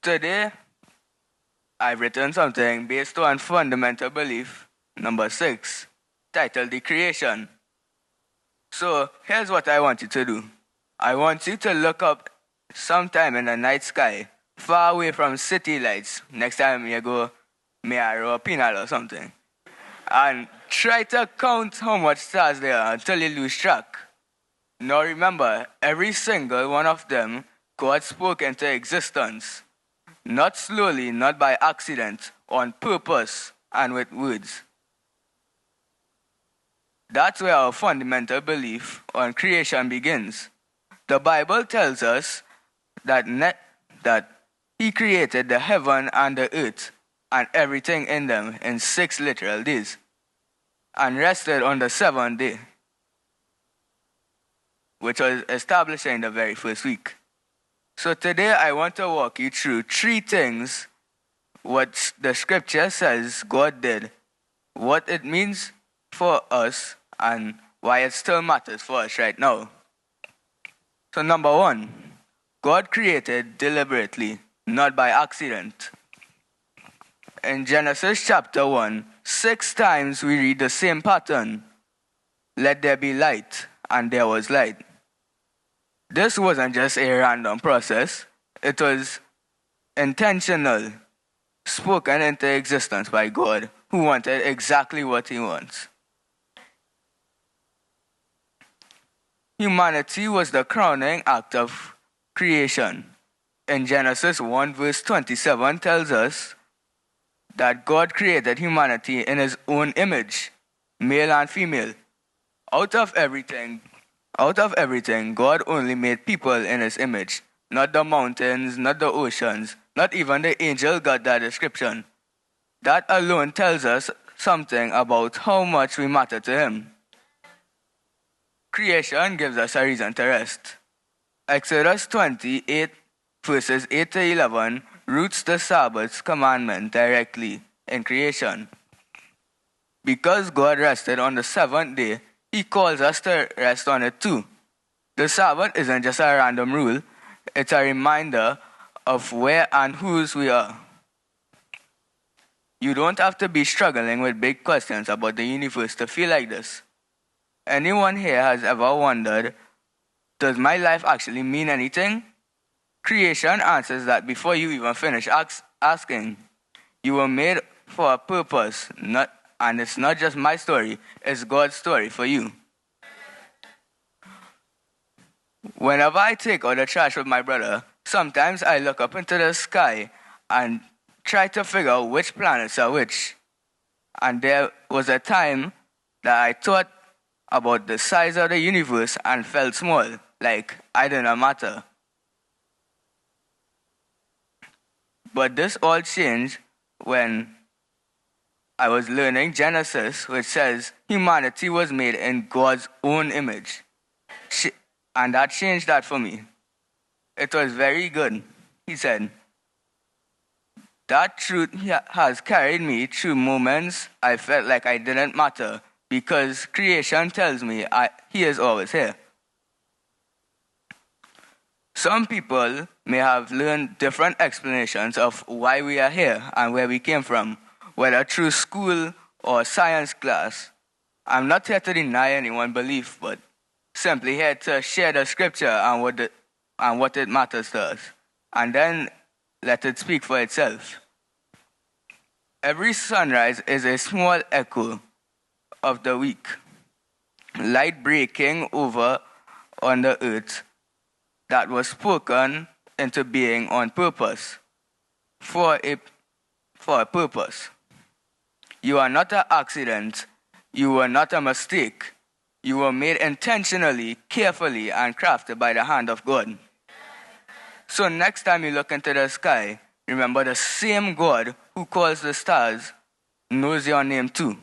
Today, I've written something based on fundamental belief number 6, titled The Creation. So, here's what I want you to do. I want you to look up sometime in the night sky, far away from city lights, next time you go Mayaro or Pinal or something, and try to count how much stars there are until you lose track. Now remember, every single one of them God spoke into existence. Not slowly, not by accident, on purpose, and with words. That's where our fundamental belief on creation begins. The Bible tells us that He created the heaven and the earth and everything in them in 6 literal days, and rested on the 7th day, which was establishing the very first week. So today I want to walk you through 3 things what the scripture says God did, what it means for us, and why it still matters for us right now. So number 1, God created deliberately, not by accident. In Genesis chapter 1, 6 times we read the same pattern. Let there be light, and there was light. This wasn't just a random process. It was intentional, spoken into existence by God, who wanted exactly what He wants. Humanity was the crowning act of creation. In Genesis 1 verse 27 tells us that God created humanity in His own image, male and female. Out of everything, God only made people in His image. Not the mountains, not the oceans, not even the angel got that description. That alone tells us something about how much we matter to Him. Creation gives us a reason to rest. Exodus 28, verses 8 to 11, roots the Sabbath commandment directly in creation. Because God rested on the 7th day, He calls us to rest on it too. The Sabbath isn't just a random rule, it's a reminder of where and whose we are. You don't have to be struggling with big questions about the universe to feel like this. Anyone here has ever wondered, does my life actually mean anything? Creation answers that before you even finish asking. You were made for a purpose, and it's not just my story, it's God's story for you. Whenever I take out the trash with my brother, sometimes I look up into the sky and try to figure out which planets are which. And there was a time that I thought about the size of the universe and felt small, like I didn't matter. But this all changed when I was learning Genesis, which says humanity was made in God's own image. And that changed that for me. It was very good, he said. That truth has carried me through moments I felt like I didn't matter, because creation tells me He is always here. Some people may have learned different explanations of why we are here and where we came from, whether through school or science class. I'm not here to deny anyone's belief, but simply here to share the scripture and what it matters to us, and then let it speak for itself. Every sunrise is a small echo of the week, light breaking over on the earth that was spoken into being on purpose, for a purpose. You are not an accident. You were not a mistake. You were made intentionally, carefully, and crafted by the hand of God. So next time you look into the sky, remember the same God who calls the stars knows your name too.